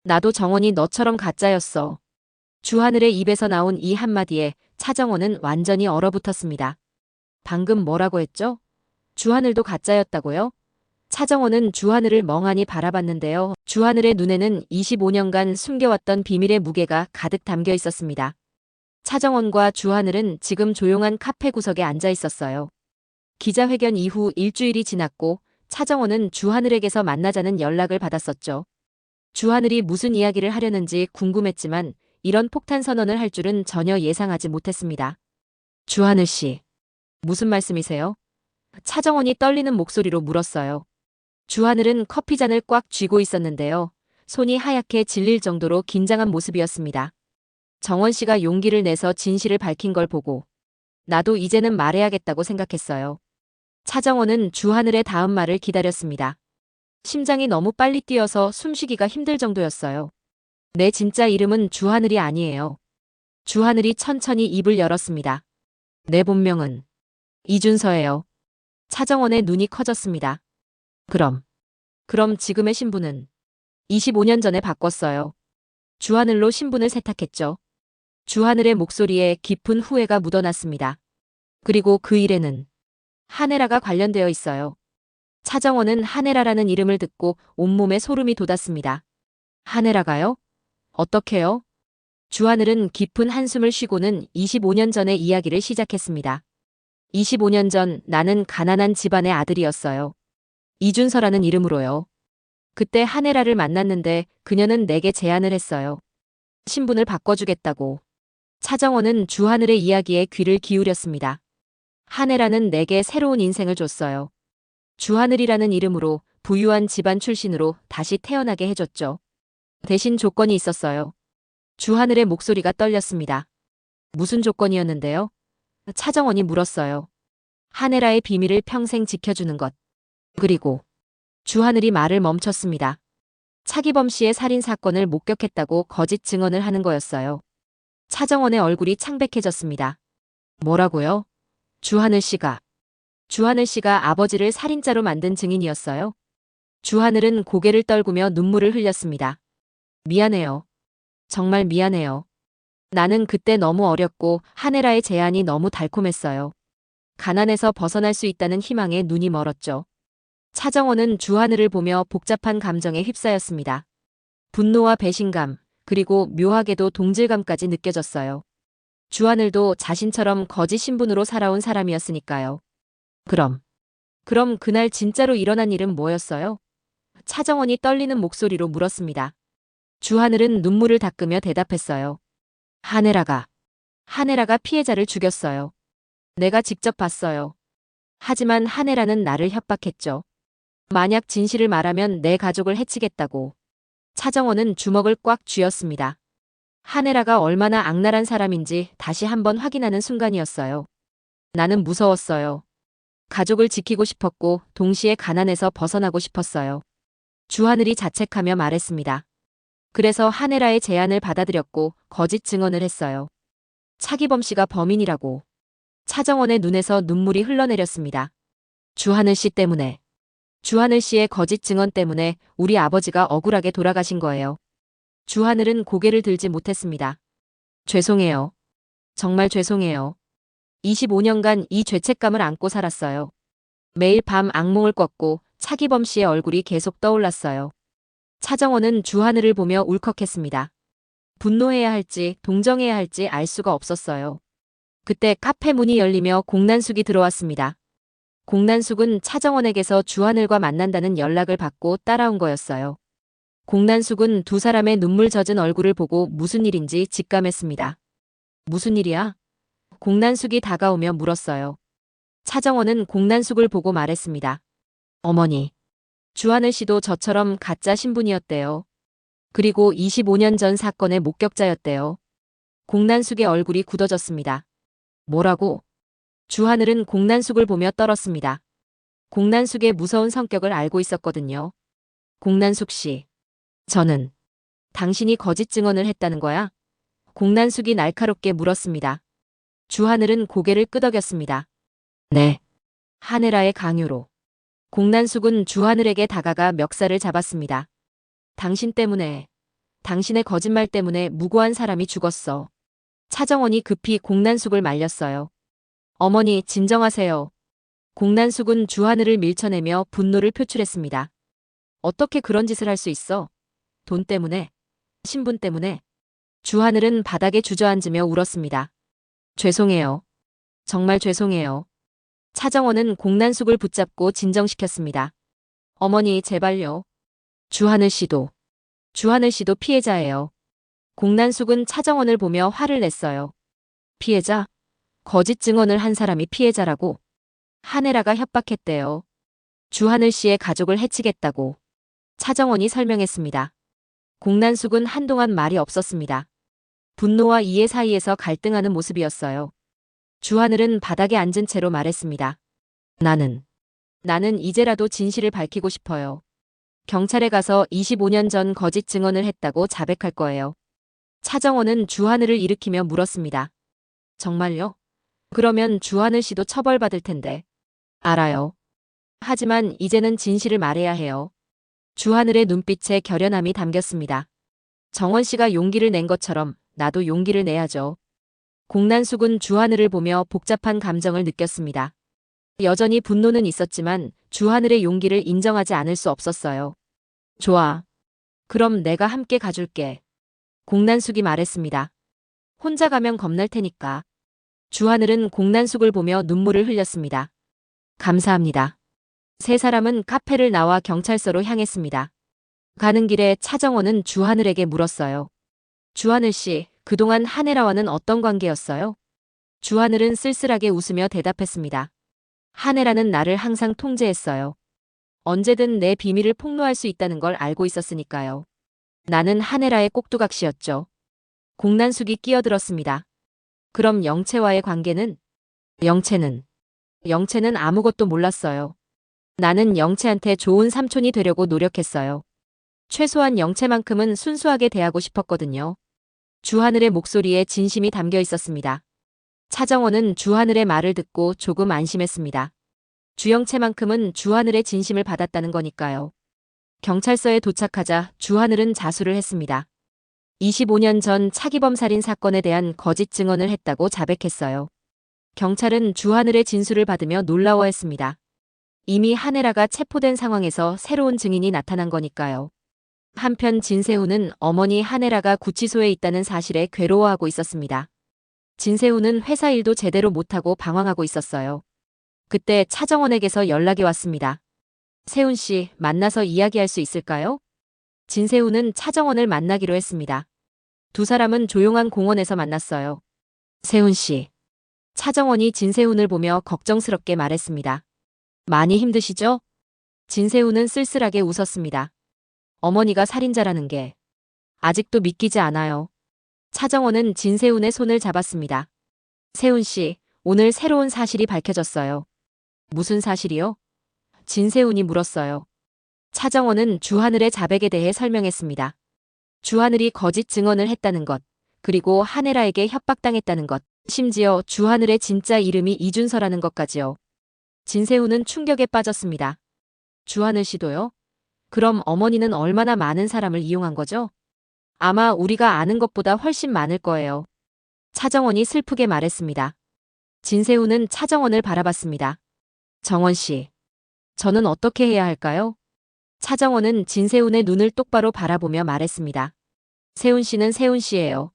나도 정원이 너처럼 가짜였어. 주하늘의 입에서 나온 이 한마디에 차정원은 완전히 얼어붙었습니다. 방금 뭐라고 했죠? 주하늘도 가짜였다고요? 차정원은 주하늘을 멍하니 바라봤는데요. 주하늘의 눈에는 25년간 숨겨왔던 비밀의 무게가 가득 담겨 있었습니다. 차정원과 주하늘은 지금 조용한 카페 구석에 앉아 있었어요. 기자회견 이후 일주일이 지났고 차정원은 주하늘에게서 만나자는 연락을 받았었죠. 주하늘이 무슨 이야기를 하려는지 궁금했지만 이런 폭탄 선언을 할 줄은 전혀 예상하지 못했습니다. 주하늘 씨, 무슨 말씀이세요? 차정원이 떨리는 목소리로 물었어요. 주하늘은 커피잔을 꽉 쥐고 있었는데요. 손이 하얗게 질릴 정도로 긴장한 모습이었습니다. 정원 씨가 용기를 내서 진실을 밝힌 걸 보고 나도 이제는 말해야겠다고 생각했어요. 차정원은 주하늘의 다음 말을 기다렸습니다. 심장이 너무 빨리 뛰어서 숨쉬기가 힘들 정도였어요. 내 진짜 이름은 주하늘이 아니에요. 주하늘이 천천히 입을 열었습니다. 내 본명은 이준서예요. 차정원의 눈이 커졌습니다. 그럼 지금의 신분은 25년 전에 바꿨어요. 주하늘로 신분을 세탁했죠. 주하늘의 목소리에 깊은 후회가 묻어났습니다. 그리고 그 일에는 한혜라가 관련되어 있어요. 차정원은 한혜라라는 이름을 듣고 온몸에 소름이 돋았습니다. 한혜라가요? 어떻게요? 주하늘은 깊은 한숨을 쉬고는 25년 전의 이야기를 시작했습니다. 25년 전 나는 가난한 집안의 아들이었어요. 이준서라는 이름으로요. 그때 한혜라를 만났는데 그녀는 내게 제안을 했어요. 신분을 바꿔주겠다고. 차정원은 주하늘의 이야기에 귀를 기울였습니다. 한혜라는 내게 새로운 인생을 줬어요. 주하늘이라는 이름으로 부유한 집안 출신으로 다시 태어나게 해줬죠. 대신 조건이 있었어요. 주하늘의 목소리가 떨렸습니다. 무슨 조건이었는데요? 차정원이 물었어요. 한혜라의 비밀을 평생 지켜주는 것. 그리고 주하늘이 말을 멈췄습니다. 차기범 씨의 살인 사건을 목격했다고 거짓 증언을 하는 거였어요. 차정원의 얼굴이 창백해졌습니다. 뭐라고요? 주하늘 씨가 아버지를 살인자로 만든 증인이었어요? 주하늘은 고개를 떨구며 눈물을 흘렸습니다. 미안해요. 정말 미안해요. 나는 그때 너무 어렸고 한혜라의 제안이 너무 달콤했어요. 가난에서 벗어날 수 있다는 희망에 눈이 멀었죠. 차정원은 주하늘을 보며 복잡한 감정에 휩싸였습니다. 분노와 배신감, 그리고 묘하게도 동질감까지 느껴졌어요. 주하늘도 자신처럼 거짓 신분으로 살아온 사람이었으니까요. 그럼 그날 진짜로 일어난 일은 뭐였어요? 차정원이 떨리는 목소리로 물었습니다. 주하늘은 눈물을 닦으며 대답했어요. 한혜라가 피해자를 죽였어요. 내가 직접 봤어요. 하지만 한혜라는 나를 협박했죠. 만약 진실을 말하면 내 가족을 해치겠다고. 차정원은 주먹을 꽉 쥐었습니다. 한혜라가 얼마나 악랄한 사람인지 다시 한번 확인하는 순간이었어요. 나는 무서웠어요. 가족을 지키고 싶었고 동시에 가난에서 벗어나고 싶었어요. 주하늘이 자책하며 말했습니다. 그래서 한혜라의 제안을 받아들였고 거짓 증언을 했어요. 차기범 씨가 범인이라고. 차정원의 눈에서 눈물이 흘러내렸습니다. 주하늘 씨 때문에. 주하늘 씨의 거짓 증언 때문에 우리 아버지가 억울하게 돌아가신 거예요. 주하늘은 고개를 들지 못했습니다. 죄송해요. 정말 죄송해요. 25년간 이 죄책감을 안고 살았어요. 매일 밤 악몽을 꿨고 차기범 씨의 얼굴이 계속 떠올랐어요. 차정원은 주하늘을 보며 울컥했습니다. 분노해야 할지 동정해야 할지 알 수가 없었어요. 그때 카페 문이 열리며 공난숙이 들어왔습니다. 공난숙은 차정원에게서 주하늘과 만난다는 연락을 받고 따라온 거였어요. 공난숙은 두 사람의 눈물 젖은 얼굴을 보고 무슨 일인지 직감했습니다. 무슨 일이야? 공난숙이 다가오며 물었어요. 차정원은 공난숙을 보고 말했습니다. 어머니, 주하늘 씨도 저처럼 가짜 신분이었대요. 그리고 25년 전 사건의 목격자였대요. 공난숙의 얼굴이 굳어졌습니다. 뭐라고? 주하늘은 공난숙을 보며 떨었습니다. 공난숙의 무서운 성격을 알고 있었거든요. 공난숙 씨, 저는 당신이 거짓 증언을 했다는 거야? 공난숙이 날카롭게 물었습니다. 주하늘은 고개를 끄덕였습니다. 네. 한혜라의 강요로. 공난숙은 주하늘에게 다가가 멱살을 잡았습니다. 당신 때문에 당신의 거짓말 때문에 무고한 사람이 죽었어. 차정원이 급히 공난숙을 말렸어요. 어머니, 진정하세요. 공난숙은 주하늘을 밀쳐내며 분노를 표출했습니다. 어떻게 그런 짓을 할 수 있어? 돈 때문에? 신분 때문에? 주하늘은 바닥에 주저앉으며 울었습니다. 죄송해요. 정말 죄송해요. 차정원은 공난숙을 붙잡고 진정시켰습니다. 어머니, 제발요. 주하늘 씨도. 주하늘 씨도 피해자예요. 공난숙은 차정원을 보며 화를 냈어요. 피해자? 거짓 증언을 한 사람이 피해자라고? 한혜라가 협박했대요. 주하늘 씨의 가족을 해치겠다고. 차정원이 설명했습니다. 공난숙은 한동안 말이 없었습니다. 분노와 이해 사이에서 갈등하는 모습이었어요. 주하늘은 바닥에 앉은 채로 말했습니다. 나는 이제라도 진실을 밝히고 싶어요. 경찰에 가서 25년 전 거짓 증언을 했다고 자백할 거예요. 차정원은 주하늘을 일으키며 물었습니다. 정말요? 그러면 주하늘 씨도 처벌받을 텐데. 알아요. 하지만 이제는 진실을 말해야 해요. 주하늘의 눈빛에 결연함이 담겼습니다. 정원 씨가 용기를 낸 것처럼 나도 용기를 내야죠. 공난숙은 주하늘을 보며 복잡한 감정을 느꼈습니다. 여전히 분노는 있었지만 주하늘의 용기를 인정하지 않을 수 없었어요. 좋아. 그럼 내가 함께 가줄게. 공난숙이 말했습니다. 혼자 가면 겁날 테니까. 주하늘은 공난숙을 보며 눈물을 흘렸습니다. 감사합니다. 세 사람은 카페를 나와 경찰서로 향했습니다. 가는 길에 차정원은 주하늘에게 물었어요. 주하늘 씨, 그동안 한혜라와는 어떤 관계였어요? 주하늘은 쓸쓸하게 웃으며 대답했습니다. 한혜라는 나를 항상 통제했어요. 언제든 내 비밀을 폭로할 수 있다는 걸 알고 있었으니까요. 나는 한혜라의 꼭두각시였죠. 공난숙이 끼어들었습니다. 그럼 영채와의 관계는? 영채는 아무것도 몰랐어요. 나는 영채한테 좋은 삼촌이 되려고 노력했어요. 최소한 영채만큼은 순수하게 대하고 싶었거든요. 주하늘의 목소리에 진심이 담겨 있었습니다. 차정원은 주하늘의 말을 듣고 조금 안심했습니다. 주영채만큼은 주하늘의 진심을 받았다는 거니까요. 경찰서에 도착하자 주하늘은 자수를 했습니다. 25년 전 차기범 살인 사건에 대한 거짓 증언을 했다고 자백했어요. 경찰은 주하늘의 진술을 받으며 놀라워했습니다. 이미 한혜라가 체포된 상황에서 새로운 증인이 나타난 거니까요. 한편 진세훈은 어머니 한혜라가 구치소에 있다는 사실에 괴로워하고 있었습니다. 진세훈은 회사 일도 제대로 못하고 방황하고 있었어요. 그때 차정원에게서 연락이 왔습니다. 세훈 씨, 만나서 이야기할 수 있을까요? 진세훈은 차정원을 만나기로 했습니다. 두 사람은 조용한 공원에서 만났어요. 세훈 씨. 차정원이 진세훈을 보며 걱정스럽게 말했습니다. 많이 힘드시죠? 진세훈은 쓸쓸하게 웃었습니다. 어머니가 살인자라는 게 아직도 믿기지 않아요. 차정원은 진세훈의 손을 잡았습니다. 세훈 씨, 오늘 새로운 사실이 밝혀졌어요. 무슨 사실이요? 진세훈이 물었어요. 차정원은 주하늘의 자백에 대해 설명했습니다. 주하늘이 거짓 증언을 했다는 것, 그리고 한혜라에게 협박당했다는 것, 심지어 주하늘의 진짜 이름이 이준서라는 것까지요. 진세훈은 충격에 빠졌습니다. 주하늘 씨도요? 그럼 어머니는 얼마나 많은 사람을 이용한 거죠? 아마 우리가 아는 것보다 훨씬 많을 거예요. 차정원이 슬프게 말했습니다. 진세훈은 차정원을 바라봤습니다. 정원 씨, 저는 어떻게 해야 할까요? 차정원은 진세훈의 눈을 똑바로 바라보며 말했습니다. 세훈 씨는 세훈 씨예요.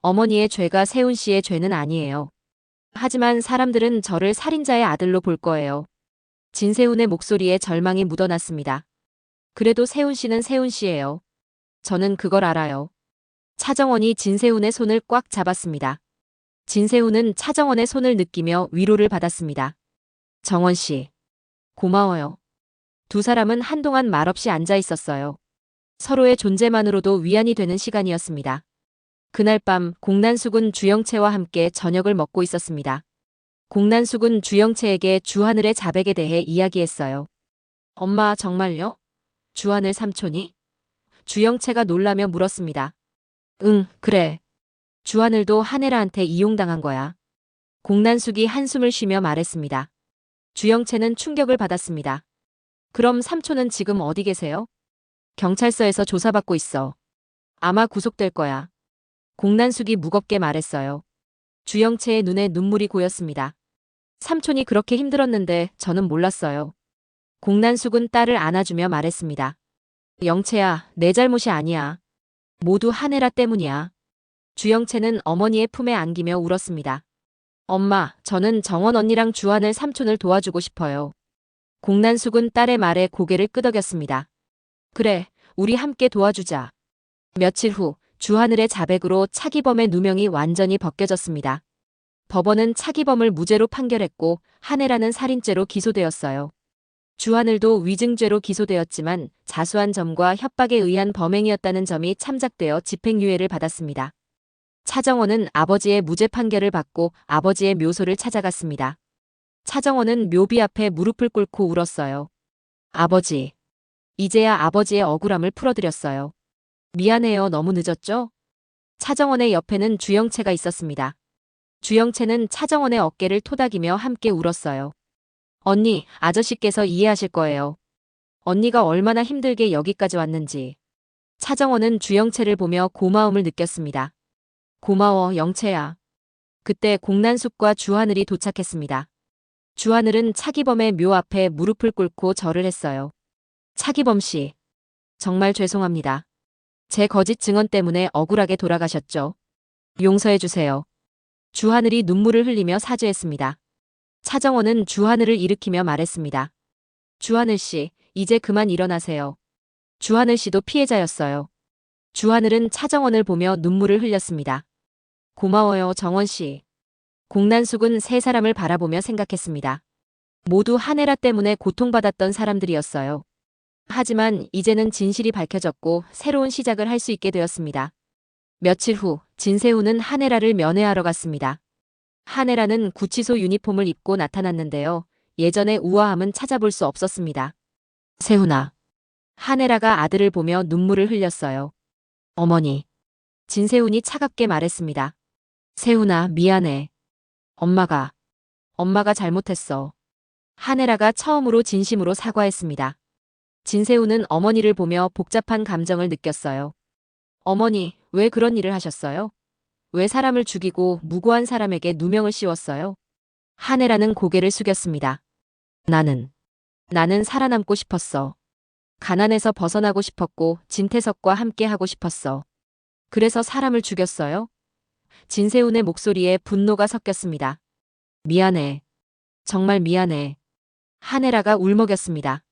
어머니의 죄가 세훈 씨의 죄는 아니에요. 하지만 사람들은 저를 살인자의 아들로 볼 거예요. 진세훈의 목소리에 절망이 묻어났습니다. 그래도 세훈 씨는 세훈 씨예요. 저는 그걸 알아요. 차정원이 진세훈의 손을 꽉 잡았습니다. 진세훈은 차정원의 손을 느끼며 위로를 받았습니다. 정원 씨, 고마워요. 두 사람은 한동안 말없이 앉아 있었어요. 서로의 존재만으로도 위안이 되는 시간이었습니다. 그날 밤 공난숙은 주영채와 함께 저녁을 먹고 있었습니다. 공난숙은 주영채에게 주하늘의 자백에 대해 이야기했어요. 엄마, 정말요? 주하늘 삼촌이? 주영채가 놀라며 물었습니다. 응, 그래. 주하늘도 한혜라한테 이용당한 거야. 공난숙이 한숨을 쉬며 말했습니다. 주영채는 충격을 받았습니다. 그럼 삼촌은 지금 어디 계세요? 경찰서에서 조사받고 있어. 아마 구속될 거야. 공난숙이 무겁게 말했어요. 주영채의 눈에 눈물이 고였습니다. 삼촌이 그렇게 힘들었는데 저는 몰랐어요. 공난숙은 딸을 안아주며 말했습니다. 영채야, 내 잘못이 아니야. 모두 한혜라 때문이야. 주영채는 어머니의 품에 안기며 울었습니다. 엄마, 저는 정원 언니랑 주하늘 삼촌을 도와주고 싶어요. 공난숙은 딸의 말에 고개를 끄덕였습니다. 그래, 우리 함께 도와주자. 며칠 후 주하늘의 자백으로 차기범의 누명이 완전히 벗겨졌습니다. 법원은 차기범을 무죄로 판결했고 한혜라는 살인죄로 기소되었어요. 주하늘도 위증죄로 기소되었지만 자수한 점과 협박에 의한 범행이었다는 점이 참작되어 집행유예를 받았습니다. 차정원은 아버지의 무죄 판결을 받고 아버지의 묘소를 찾아갔습니다. 차정원은 묘비 앞에 무릎을 꿇고 울었어요. 아버지. 이제야 아버지의 억울함을 풀어드렸어요. 미안해요. 너무 늦었죠? 차정원의 옆에는 주영채가 있었습니다. 주영채는 차정원의 어깨를 토닥이며 함께 울었어요. 언니, 아저씨께서 이해하실 거예요. 언니가 얼마나 힘들게 여기까지 왔는지. 차정원은 주영채를 보며 고마움을 느꼈습니다. 고마워, 영채야. 그때 공난숙과 주하늘이 도착했습니다. 주하늘은 차기범의 묘 앞에 무릎을 꿇고 절을 했어요. 차기범 씨. 정말 죄송합니다. 제 거짓 증언 때문에 억울하게 돌아가셨죠. 용서해 주세요. 주하늘이 눈물을 흘리며 사죄했습니다. 차정원은 주하늘을 일으키며 말했습니다. 주하늘 씨, 이제 그만 일어나세요. 주하늘 씨도 피해자였어요. 주하늘은 차정원을 보며 눈물을 흘렸습니다. 고마워요, 정원 씨. 공난숙은 세 사람을 바라보며 생각했습니다. 모두 한혜라 때문에 고통받았던 사람들이었어요. 하지만 이제는 진실이 밝혀졌고 새로운 시작을 할 수 있게 되었습니다. 며칠 후 진세훈은 한혜라를 면회하러 갔습니다. 한혜라는 구치소 유니폼을 입고 나타났는데요. 예전의 우아함은 찾아볼 수 없었습니다. 세훈아. 한혜라가 아들을 보며 눈물을 흘렸어요. 어머니. 진세훈이 차갑게 말했습니다. 세훈아, 미안해. 엄마가 잘못했어. 한혜라가 처음으로 진심으로 사과했습니다. 진세훈은 어머니를 보며 복잡한 감정을 느꼈어요. 어머니, 왜 그런 일을 하셨어요? 왜 사람을 죽이고 무고한 사람에게 누명을 씌웠어요? 한혜라는 고개를 숙였습니다. 나는 살아남고 싶었어. 가난에서 벗어나고 싶었고 진태석과 함께 하고 싶었어. 그래서 사람을 죽였어요? 진세훈의 목소리에 분노가 섞였습니다. 미안해. 정말 미안해. 한혜라가 울먹였습니다.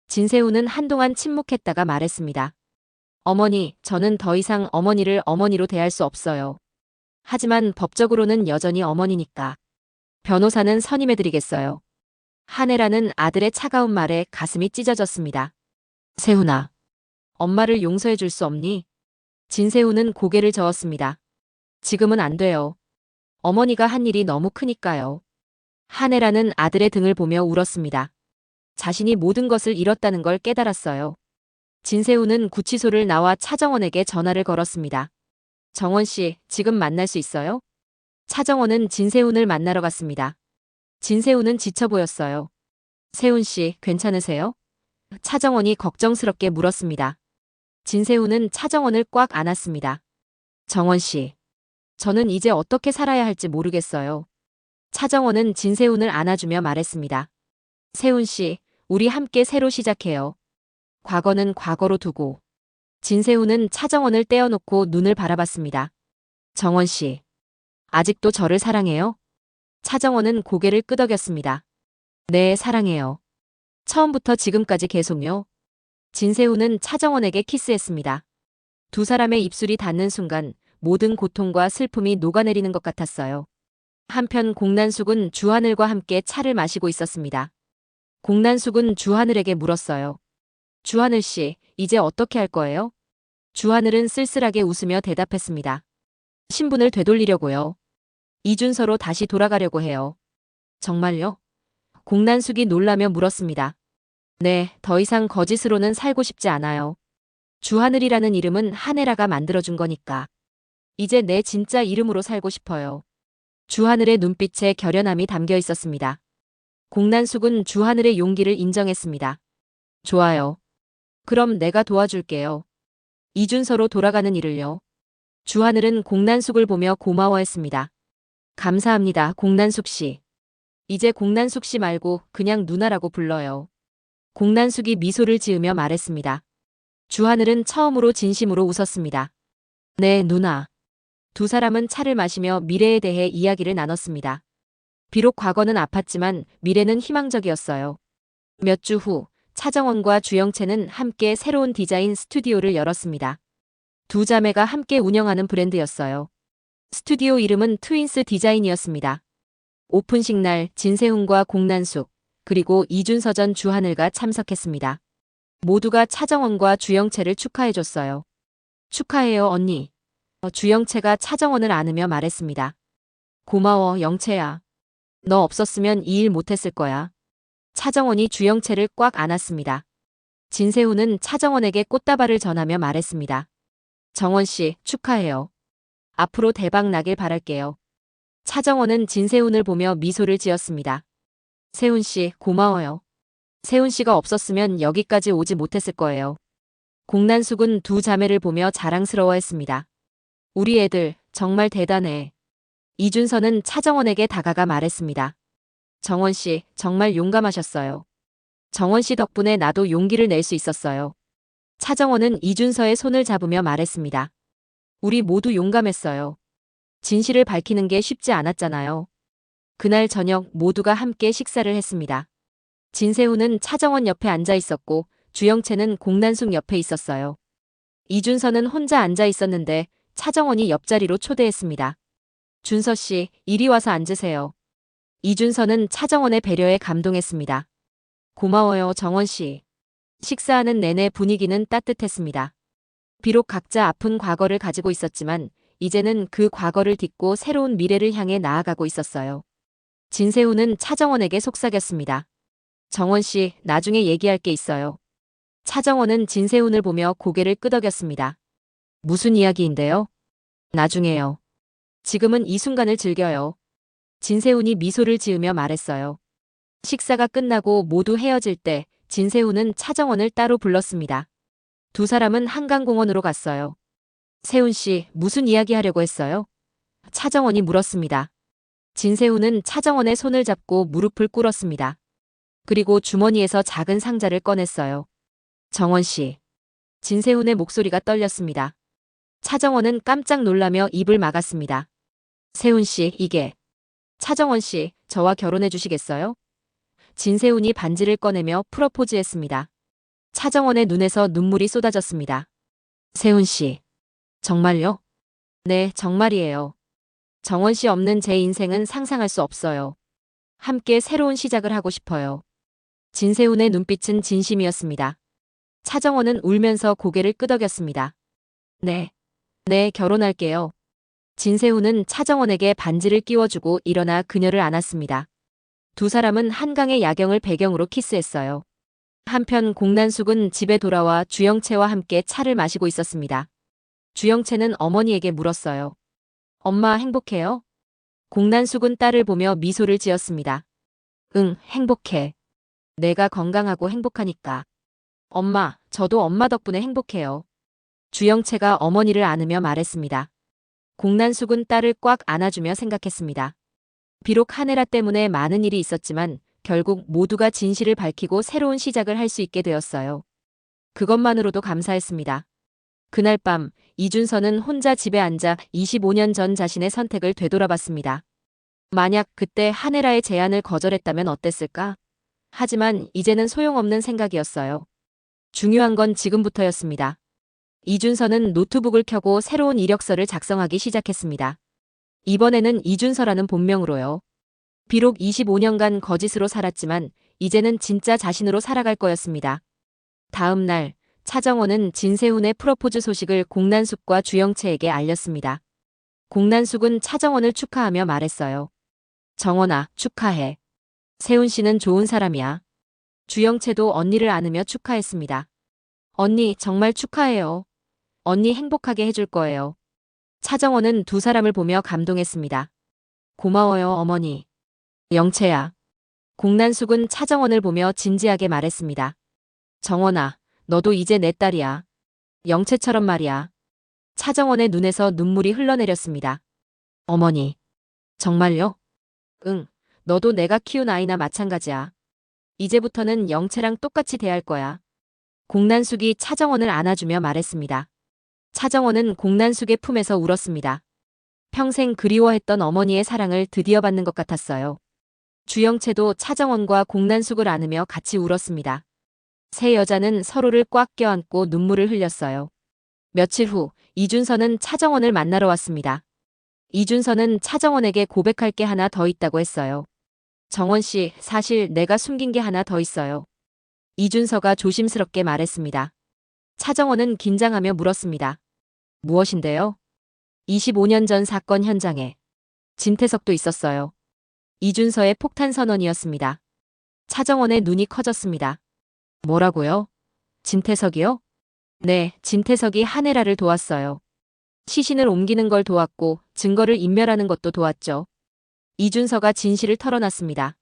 진세훈은 한동안 침묵했다가 말했습니다. 어머니, 저는 더 이상 어머니를 어머니로 대할 수 없어요. 하지만 법적으로는 여전히 어머니니까. 변호사는 선임해드리겠어요. 한혜라는 아들의 차가운 말에 가슴이 찢어졌습니다. 세훈아, 엄마를 용서해 줄 수 없니? 진세훈은 고개를 저었습니다. 지금은 안 돼요. 어머니가 한 일이 너무 크니까요. 한혜라는 아들의 등을 보며 울었습니다. 자신이 모든 것을 잃었다는 걸 깨달았어요. 진세훈은 구치소를 나와 차정원에게 전화를 걸었습니다. 정원 씨, 지금 만날 수 있어요? 차정원은 진세훈을 만나러 갔습니다. 진세훈은 지쳐 보였어요. 세훈 씨, 괜찮으세요? 차정원이 걱정스럽게 물었습니다. 진세훈은 차정원을 꽉 안았습니다. 정원 씨, 저는 이제 어떻게 살아야 할지 모르겠어요. 차정원은 진세훈을 안아주며 말했습니다. 세훈 씨, 우리 함께 새로 시작해요. 과거는 과거로 두고. 진세훈은 차정원을 떼어놓고 눈을 바라봤습니다. 정원 씨, 아직도 저를 사랑해요? 차정원은 고개를 끄덕였습니다. 네, 사랑해요. 처음부터 지금까지 계속요. 진세훈은 차정원에게 키스했습니다. 두 사람의 입술이 닿는 순간 모든 고통과 슬픔이 녹아내리는 것 같았어요. 한편 공난숙은 주하늘과 함께 차를 마시고 있었습니다. 공난숙은 주하늘에게 물었어요. 주하늘 씨, 이제 어떻게 할 거예요? 주하늘은 쓸쓸하게 웃으며 대답했습니다. 신분을 되돌리려고요. 이준서로 다시 돌아가려고 해요. 정말요? 공난숙이 놀라며 물었습니다. 네, 더 이상 거짓으로는 살고 싶지 않아요. 주하늘이라는 이름은 한혜라가 만들어준 거니까. 이제 내 진짜 이름으로 살고 싶어요. 주하늘의 눈빛에 결연함이 담겨 있었습니다. 공난숙은 주하늘의 용기를 인정했습니다. 좋아요. 그럼 내가 도와줄게요. 이준서로 돌아가는 일을요. 주하늘은 공난숙을 보며 고마워했습니다. 감사합니다, 공난숙 씨. 이제 공난숙 씨 말고 그냥 누나라고 불러요. 공난숙이 미소를 지으며 말했습니다. 주하늘은 처음으로 진심으로 웃었습니다. 네, 누나. 두 사람은 차를 마시며 미래에 대해 이야기를 나눴습니다. 비록 과거는 아팠지만 미래는 희망적이었어요. 몇 주 후, 차정원과 주영채는 함께 새로운 디자인 스튜디오를 열었습니다. 두 자매가 함께 운영하는 브랜드였어요. 스튜디오 이름은 트윈스 디자인이었습니다. 오픈식 날 진세훈과 공난숙, 그리고 이준서 전 주하늘가 참석했습니다. 모두가 차정원과 주영채를 축하해줬어요. 축하해요, 언니. 주영채가 차정원을 안으며 말했습니다. 고마워, 영채야. 너 없었으면 이 일 못했을 거야. 차정원이 주영채를 꽉 안았습니다. 진세훈은 차정원에게 꽃다발을 전하며 말했습니다. 정원 씨, 축하해요. 앞으로 대박 나길 바랄게요. 차정원은 진세훈을 보며 미소를 지었습니다. 세훈 씨, 고마워요. 세훈 씨가 없었으면 여기까지 오지 못했을 거예요. 공난숙은 두 자매를 보며 자랑스러워했습니다. 우리 애들 정말 대단해. 이준서는 차정원에게 다가가 말했습니다. 정원 씨, 정말 용감하셨어요. 정원 씨 덕분에 나도 용기를 낼 수 있었어요. 차정원은 이준서의 손을 잡으며 말했습니다. 우리 모두 용감했어요. 진실을 밝히는 게 쉽지 않았잖아요. 그날 저녁 모두가 함께 식사를 했습니다. 진세훈은 차정원 옆에 앉아 있었고 주영채는 공난숙 옆에 있었어요. 이준서는 혼자 앉아 있었는데 차정원이 옆자리로 초대했습니다. 준서 씨, 이리 와서 앉으세요. 이준서는 차정원의 배려에 감동했습니다. 고마워요, 정원 씨. 식사하는 내내 분위기는 따뜻했습니다. 비록 각자 아픈 과거를 가지고 있었지만 이제는 그 과거를 딛고 새로운 미래를 향해 나아가고 있었어요. 진세훈은 차정원에게 속삭였습니다. 정원 씨, 나중에 얘기할 게 있어요. 차정원은 진세훈을 보며 고개를 끄덕였습니다. 무슨 이야기인데요? 나중에요. 지금은 이 순간을 즐겨요. 진세훈이 미소를 지으며 말했어요. 식사가 끝나고 모두 헤어질 때 진세훈은 차정원을 따로 불렀습니다. 두 사람은 한강공원으로 갔어요. 세훈 씨, 무슨 이야기 하려고 했어요? 차정원이 물었습니다. 진세훈은 차정원의 손을 잡고 무릎을 꿇었습니다. 그리고 주머니에서 작은 상자를 꺼냈어요. 정원 씨. 진세훈의 목소리가 떨렸습니다. 차정원은 깜짝 놀라며 입을 막았습니다. 세훈 씨, 이게. 차정원 씨, 저와 결혼해 주시겠어요? 진세훈이 반지를 꺼내며 프러포즈했습니다. 차정원의 눈에서 눈물이 쏟아졌습니다. 세훈 씨. 정말요? 네, 정말이에요. 정원 씨 없는 제 인생은 상상할 수 없어요. 함께 새로운 시작을 하고 싶어요. 진세훈의 눈빛은 진심이었습니다. 차정원은 울면서 고개를 끄덕였습니다. 네. 네, 결혼할게요. 진세훈은 차정원에게 반지를 끼워주고 일어나 그녀를 안았습니다. 두 사람은 한강의 야경을 배경으로 키스했어요. 한편 공난숙은 집에 돌아와 주영채와 함께 차를 마시고 있었습니다. 주영채는 어머니에게 물었어요. 엄마 행복해요? 공난숙은 딸을 보며 미소를 지었습니다. 응, 행복해. 내가 건강하고 행복하니까. 엄마, 저도 엄마 덕분에 행복해요. 주영채가 어머니를 안으며 말했습니다. 공난숙은 딸을 꽉 안아주며 생각했습니다. 비록 한혜라 때문에 많은 일이 있었지만 결국 모두가 진실을 밝히고 새로운 시작을 할 수 있게 되었어요. 그것만으로도 감사했습니다. 그날 밤 이준서는 혼자 집에 앉아 25년 전 자신의 선택을 되돌아봤습니다. 만약 그때 한혜라의 제안을 거절했다면 어땠을까? 하지만 이제는 소용없는 생각이었어요. 중요한 건 지금부터였습니다. 이준서는 노트북을 켜고 새로운 이력서를 작성하기 시작했습니다. 이번에는 이준서라는 본명으로요. 비록 25년간 거짓으로 살았지만 이제는 진짜 자신으로 살아갈 거였습니다. 다음 날 차정원은 진세훈의 프로포즈 소식을 공난숙과 주영채에게 알렸습니다. 공난숙은 차정원을 축하하며 말했어요. 정원아, 축하해. 세훈 씨는 좋은 사람이야. 주영채도 언니를 안으며 축하했습니다. 언니, 정말 축하해요. 언니 행복하게 해줄 거예요. 차정원은 두 사람을 보며 감동했습니다. 고마워요, 어머니. 영채야. 공난숙은 차정원을 보며 진지하게 말했습니다. 정원아, 너도 이제 내 딸이야. 영채처럼 말이야. 차정원의 눈에서 눈물이 흘러내렸습니다. 어머니, 정말요? 응, 너도 내가 키운 아이나 마찬가지야. 이제부터는 영채랑 똑같이 대할 거야. 공난숙이 차정원을 안아주며 말했습니다. 차정원은 공난숙의 품에서 울었습니다. 평생 그리워했던 어머니의 사랑을 드디어 받는 것 같았어요. 주영채도 차정원과 공난숙을 안으며 같이 울었습니다. 세 여자는 서로를 꽉 껴안고 눈물을 흘렸어요. 며칠 후 이준서는 차정원을 만나러 왔습니다. 이준서는 차정원에게 고백할 게 하나 더 있다고 했어요. 정원 씨, 사실 내가 숨긴 게 하나 더 있어요. 이준서가 조심스럽게 말했습니다. 차정원은 긴장하며 물었습니다. 무엇인데요? 25년 전 사건 현장에 진태석도 있었어요. 이준서의 폭탄 선언이었습니다. 차정원의 눈이 커졌습니다. 뭐라고요? 진태석이요? 네, 진태석이 한혜라를 도왔어요. 시신을 옮기는 걸 도왔고 증거를 인멸하는 것도 도왔죠. 이준서가 진실을 털어놨습니다.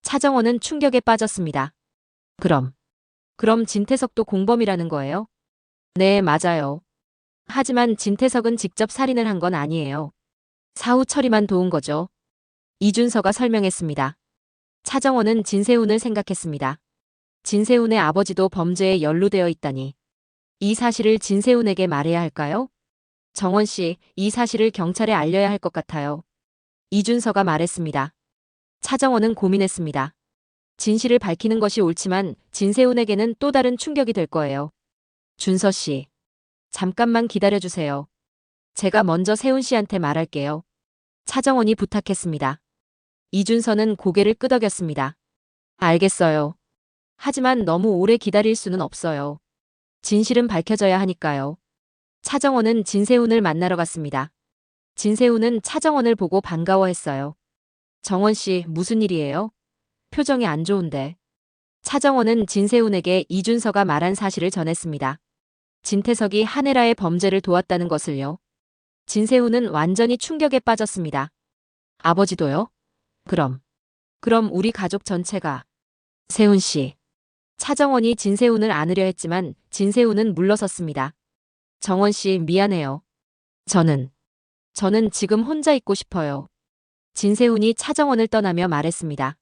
차정원은 충격에 빠졌습니다. 그럼 진태석도 공범이라는 거예요? 네, 맞아요. 하지만 진태석은 직접 살인을 한 건 아니에요. 사후 처리만 도운 거죠. 이준서가 설명했습니다. 차정원은 진세훈을 생각했습니다. 진세훈의 아버지도 범죄에 연루되어 있다니. 이 사실을 진세훈에게 말해야 할까요? 정원 씨, 이 사실을 경찰에 알려야 할 것 같아요. 이준서가 말했습니다. 차정원은 고민했습니다. 진실을 밝히는 것이 옳지만 진세훈에게는 또 다른 충격이 될 거예요. 준서 씨, 잠깐만 기다려주세요. 제가 먼저 세훈 씨한테 말할게요. 차정원이 부탁했습니다. 이준서는 고개를 끄덕였습니다. 알겠어요. 하지만 너무 오래 기다릴 수는 없어요. 진실은 밝혀져야 하니까요. 차정원은 진세훈을 만나러 갔습니다. 진세훈은 차정원을 보고 반가워했어요. 정원 씨, 무슨 일이에요? 표정이 안 좋은데. 차정원은 진세훈에게 이준서가 말한 사실을 전했습니다. 진태석이 한혜라의 범죄를 도왔다는 것을요. 진세훈은 완전히 충격에 빠졌습니다. 아버지도요? 그럼 우리 가족 전체가. 세훈 씨. 차정원이 진세훈을 안으려 했지만 진세훈은 물러섰습니다. 정원 씨, 미안해요. 저는 지금 혼자 있고 싶어요. 진세훈이 차정원을 떠나며 말했습니다.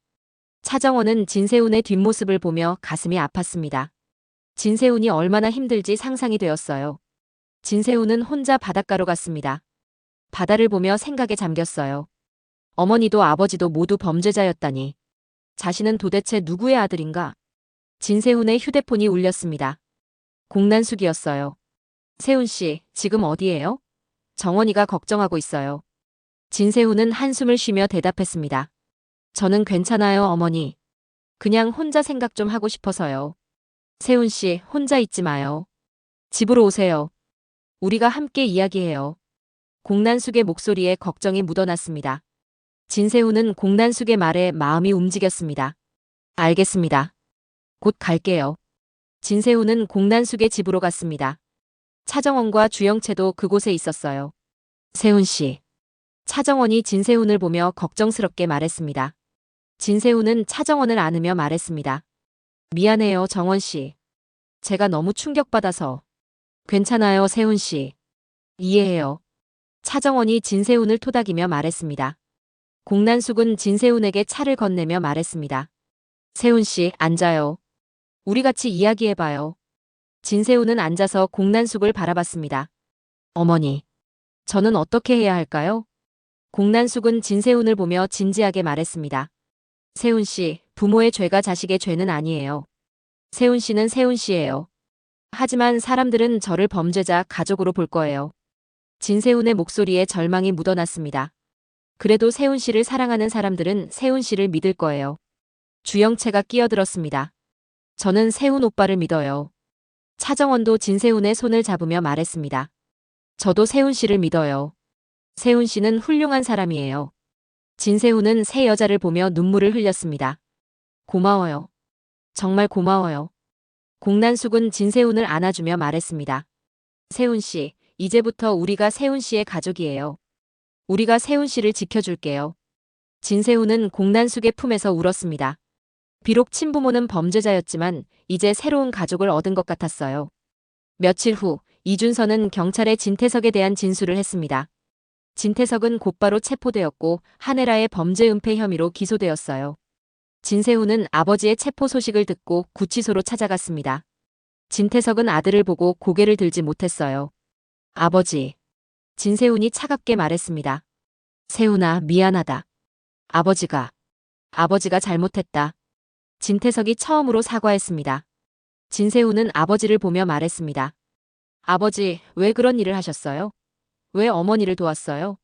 차정원은 진세훈의 뒷모습을 보며 가슴이 아팠습니다. 진세훈이 얼마나 힘들지 상상이 되었어요. 진세훈은 혼자 바닷가로 갔습니다. 바다를 보며 생각에 잠겼어요. 어머니도 아버지도 모두 범죄자였다니. 자신은 도대체 누구의 아들인가? 진세훈의 휴대폰이 울렸습니다. 공난숙이었어요. 세훈 씨, 지금 어디예요? 정원이가 걱정하고 있어요. 진세훈은 한숨을 쉬며 대답했습니다. 저는 괜찮아요, 어머니. 그냥 혼자 생각 좀 하고 싶어서요. 세훈 씨, 혼자 있지 마요. 집으로 오세요. 우리가 함께 이야기해요. 공난숙의 목소리에 걱정이 묻어났습니다. 진세훈은 공난숙의 말에 마음이 움직였습니다. 알겠습니다. 곧 갈게요. 진세훈은 공난숙의 집으로 갔습니다. 차정원과 주영채도 그곳에 있었어요. 세훈 씨. 차정원이 진세훈을 보며 걱정스럽게 말했습니다. 진세훈은 차정원을 안으며 말했습니다. 미안해요, 정원 씨. 제가 너무 충격받아서. 괜찮아요, 세훈 씨. 이해해요. 차정원이 진세훈을 토닥이며 말했습니다. 공난숙은 진세훈에게 차를 건네며 말했습니다. 세훈 씨, 앉아요. 우리 같이 이야기해봐요. 진세훈은 앉아서 공난숙을 바라봤습니다. 어머니, 저는 어떻게 해야 할까요? 공난숙은 진세훈을 보며 진지하게 말했습니다. 세훈 씨, 부모의 죄가 자식의 죄는 아니에요. 세훈 씨는 세훈 씨예요. 하지만 사람들은 저를 범죄자 가족으로 볼 거예요. 진세훈의 목소리에 절망이 묻어났습니다. 그래도 세훈 씨를 사랑하는 사람들은 세훈 씨를 믿을 거예요. 주영채가 끼어들었습니다. 저는 세훈 오빠를 믿어요. 차정원도 진세훈의 손을 잡으며 말했습니다. 저도 세훈 씨를 믿어요. 세훈 씨는 훌륭한 사람이에요. 진세훈은 세 여자를 보며 눈물을 흘렸습니다. 고마워요. 정말 고마워요. 공난숙은 진세훈을 안아주며 말했습니다. 세훈 씨, 이제부터 우리가 세훈 씨의 가족이에요. 우리가 세훈 씨를 지켜줄게요. 진세훈은 공난숙의 품에서 울었습니다. 비록 친부모는 범죄자였지만 이제 새로운 가족을 얻은 것 같았어요. 며칠 후 이준서는 경찰에 진태석에 대한 진술을 했습니다. 진태석은 곧바로 체포되었고 한혜라의 범죄 은폐 혐의로 기소되었어요. 진세훈은 아버지의 체포 소식을 듣고 구치소로 찾아갔습니다. 진태석은 아들을 보고 고개를 들지 못했어요. 아버지. 진세훈이 차갑게 말했습니다. 세훈아, 미안하다. 아버지가 잘못했다. 진태석이 처음으로 사과했습니다. 진세훈은 아버지를 보며 말했습니다. 아버지, 왜 그런 일을 하셨어요? 왜 어머니를 도왔어요?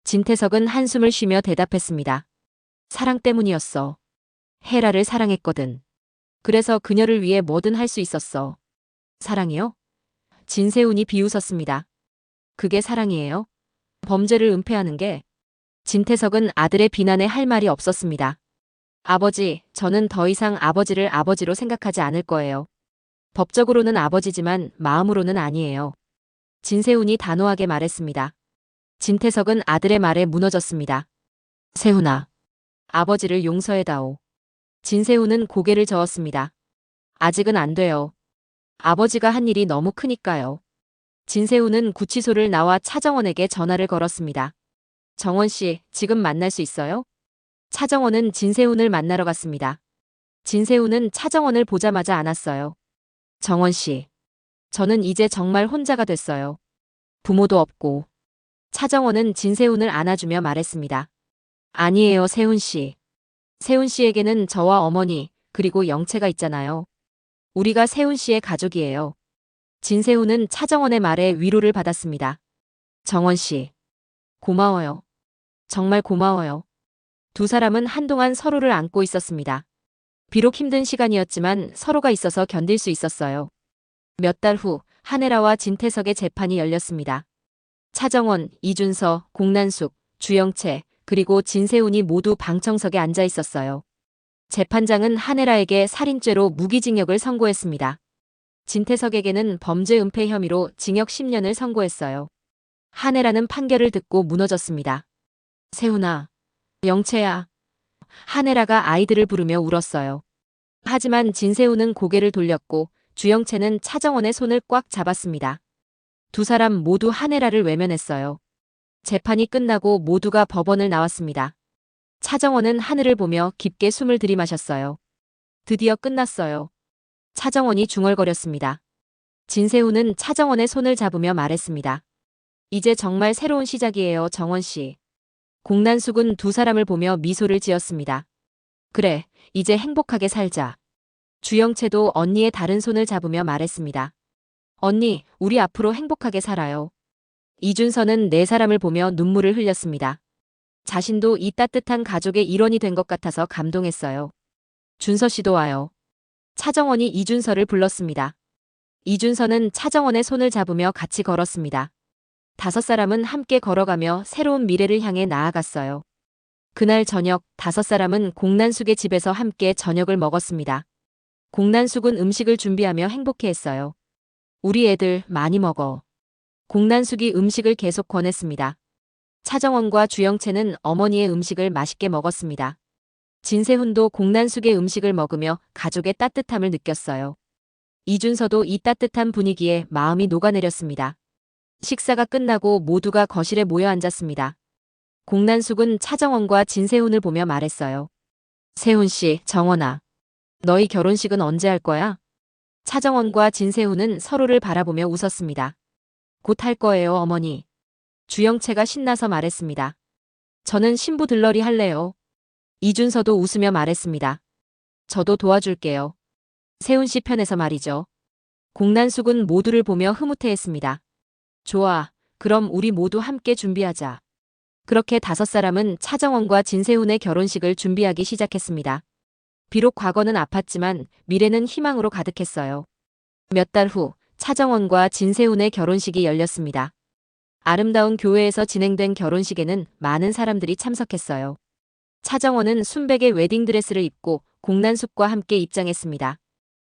진태석은 한숨을 쉬며 대답했습니다. 사랑 때문이었어. 혜라를 사랑했거든. 그래서 그녀를 위해 뭐든 할 수 있었어. 사랑이요? 진세훈이 비웃었습니다. 그게 사랑이에요? 범죄를 은폐하는 게? 진태석은 아들의 비난에 할 말이 없었습니다. 아버지, 저는 더 이상 아버지를 아버지로 생각하지 않을 거예요. 법적으로는 아버지지만 마음으로는 아니에요. 진세훈이 단호하게 말했습니다. 진태석은 아들의 말에 무너졌습니다. 세훈아, 아버지를 용서해다오. 진세훈은 고개를 저었습니다. 아직은 안 돼요. 아버지가 한 일이 너무 크니까요. 진세훈은 구치소를 나와 차정원에게 전화를 걸었습니다. 정원 씨, 지금 만날 수 있어요? 차정원은 진세훈을 만나러 갔습니다. 진세훈은 차정원을 보자마자 안았어요. 정원 씨, 저는 이제 정말 혼자가 됐어요. 부모도 없고. 차정원은 진세훈을 안아주며 말했습니다. 아니에요, 세훈 씨. 세훈 씨에게는 저와 어머니, 그리고 영채가 있잖아요. 우리가 세훈 씨의 가족이에요. 진세훈은 차정원의 말에 위로를 받았습니다. 정원 씨, 고마워요. 정말 고마워요. 두 사람은 한동안 서로를 안고 있었습니다. 비록 힘든 시간이었지만 서로가 있어서 견딜 수 있었어요. 몇 달 후 한혜라와 진태석의 재판이 열렸습니다. 차정원, 이준서, 공난숙, 주영채, 그리고 진세훈이 모두 방청석에 앉아 있었어요. 재판장은 한혜라에게 살인죄로 무기징역을 선고했습니다. 진태석에게는 범죄 은폐 혐의로 징역 10년을 선고했어요. 한혜라는 판결을 듣고 무너졌습니다. 세훈아, 영채야. 한혜라가 아이들을 부르며 울었어요. 하지만 진세훈은 고개를 돌렸고 주영채는 차정원의 손을 꽉 잡았습니다. 두 사람 모두 한혜라를 외면했어요. 재판이 끝나고 모두가 법원을 나왔습니다. 차정원은 하늘을 보며 깊게 숨을 들이마셨어요. 드디어 끝났어요. 차정원이 중얼거렸습니다. 진세훈은 차정원의 손을 잡으며 말했습니다. 이제 정말 새로운 시작이에요, 정원 씨. 공난숙은 두 사람을 보며 미소를 지었습니다. 그래, 이제 행복하게 살자. 주영채도 언니의 다른 손을 잡으며 말했습니다. 언니, 우리 앞으로 행복하게 살아요. 이준서는 네 사람을 보며 눈물을 흘렸습니다. 자신도 이 따뜻한 가족의 일원이 된 것 같아서 감동했어요. 준서 씨도 와요. 차정원이 이준서를 불렀습니다. 이준서는 차정원의 손을 잡으며 같이 걸었습니다. 다섯 사람은 함께 걸어가며 새로운 미래를 향해 나아갔어요. 그날 저녁 다섯 사람은 공난숙의 집에서 함께 저녁을 먹었습니다. 공난숙은 음식을 준비하며 행복해했어요. 우리 애들 많이 먹어. 공난숙이 음식을 계속 권했습니다. 차정원과 주영채는 어머니의 음식을 맛있게 먹었습니다. 진세훈도 공난숙의 음식을 먹으며 가족의 따뜻함을 느꼈어요. 이준서도 이 따뜻한 분위기에 마음이 녹아내렸습니다. 식사가 끝나고 모두가 거실에 모여 앉았습니다. 공난숙은 차정원과 진세훈을 보며 말했어요. 세훈 씨, 정원아. 너희 결혼식은 언제 할 거야? 차정원과 진세훈은 서로를 바라보며 웃었습니다. 곧 할 거예요, 어머니. 주영채가 신나서 말했습니다. 저는 신부 들러리 할래요. 이준서도 웃으며 말했습니다. 저도 도와줄게요. 세훈 씨 편에서 말이죠. 공난숙은 모두를 보며 흐뭇해했습니다. 좋아, 그럼 우리 모두 함께 준비하자. 그렇게 다섯 사람은 차정원과 진세훈의 결혼식을 준비하기 시작했습니다. 비록 과거는 아팠지만 미래는 희망으로 가득했어요. 몇 달 후 차정원과 진세훈의 결혼식이 열렸습니다. 아름다운 교회에서 진행된 결혼식에는 많은 사람들이 참석했어요. 차정원은 순백의 웨딩드레스를 입고 공난숙과 함께 입장했습니다.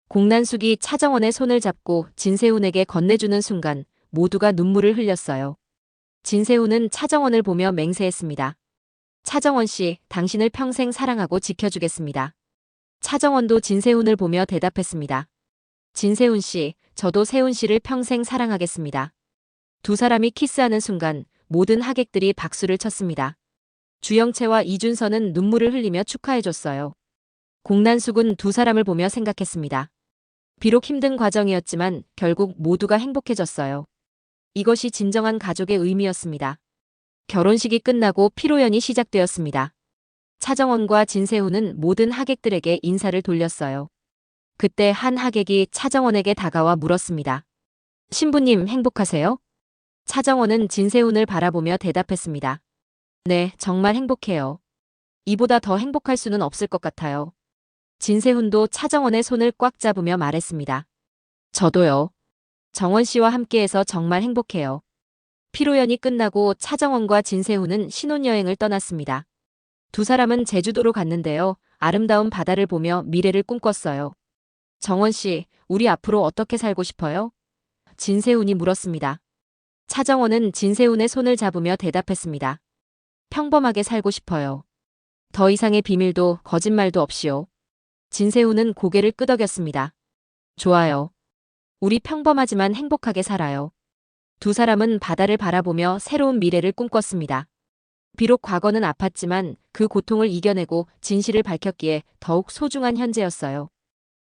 공난숙이 차정원의 손을 잡고 진세훈에게 건네주는 순간 모두가 눈물을 흘렸어요. 진세훈은 차정원을 보며 맹세했습니다. 차정원 씨, 당신을 평생 사랑하고 지켜주겠습니다. 차정원도 진세훈을 보며 대답했습니다. 진세훈 씨, 저도 세훈 씨를 평생 사랑하겠습니다. 두 사람이 키스하는 순간 모든 하객들이 박수를 쳤습니다. 주영채와 이준서는 눈물을 흘리며 축하해줬어요. 공난숙은 두 사람을 보며 생각했습니다. 비록 힘든 과정이었지만 결국 모두가 행복해졌어요. 이것이 진정한 가족의 의미였습니다. 결혼식이 끝나고 피로연이 시작되었습니다. 차정원과 진세훈은 모든 하객들에게 인사를 돌렸어요. 그때 한 하객이 차정원에게 다가와 물었습니다. 신부님 행복하세요? 차정원은 진세훈을 바라보며 대답했습니다. 네, 정말 행복해요. 이보다 더 행복할 수는 없을 것 같아요. 진세훈도 차정원의 손을 꽉 잡으며 말했습니다. 저도요. 정원 씨와 함께해서 정말 행복해요. 피로연이 끝나고 차정원과 진세훈은 신혼여행을 떠났습니다. 두 사람은 제주도로 갔는데요. 아름다운 바다를 보며 미래를 꿈꿨어요. 정원 씨, 우리 앞으로 어떻게 살고 싶어요? 진세훈이 물었습니다. 차정원은 진세훈의 손을 잡으며 대답했습니다. 평범하게 살고 싶어요. 더 이상의 비밀도 거짓말도 없이요. 진세훈은 고개를 끄덕였습니다. 좋아요. 우리 평범하지만 행복하게 살아요. 두 사람은 바다를 바라보며 새로운 미래를 꿈꿨습니다. 비록 과거는 아팠지만 그 고통을 이겨내고 진실을 밝혔기에 더욱 소중한 현재였어요.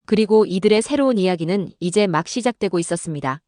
그리고 이들의 새로운 이야기는 이제 막 시작되고 있었습니다.